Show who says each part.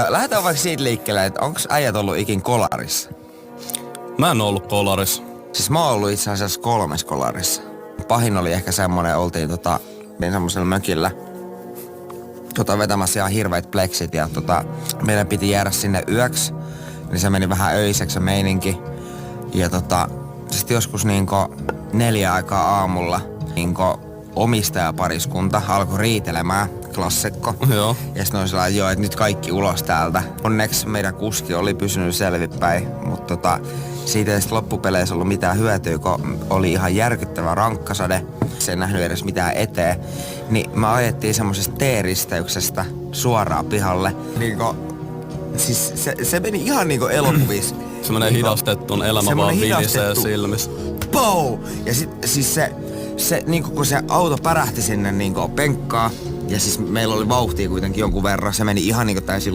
Speaker 1: Lähdetään vaikka siitä liikkeelle, että onko äijät ollut ikin kolarissa?
Speaker 2: Mä en oo ollut kolarissa.
Speaker 1: Siis mä oon ollut itse asiassa 3 kolarissa. Pahin oli ehkä semmonen, oltiin semmosella mökillä vetämässä ihan hirveet pleksit ja meidän piti jäädä sinne yöksi. Niin se meni vähän öiseksi se meininki. Ja sitten joskus 4 aikaa aamulla omistajapariskunta alkoi riitelemään, klassikko.
Speaker 2: Joo.
Speaker 1: Ja sitten oli sellainen, että nyt kaikki ulos täältä. Onneksi meidän kuski oli pysynyt selvipäin, mutta siitä ei sitten loppupeleissä ollut mitään hyötyä, kun oli ihan järkyttävä rankkasade. Se ei nähnyt edes mitään eteen. Niin me ajettiin semmosesta T-risteyksestä suoraan pihalle. Siis se meni ihan elokuvissa.
Speaker 2: Semmonen hidastettuun elämä vaan vilisee silmissä.
Speaker 1: Pou! Ja siis se kun se auto pärähti sinne penkkaan, ja siis meillä oli vauhtia kuitenkin jonkun verran, se meni ihan täysin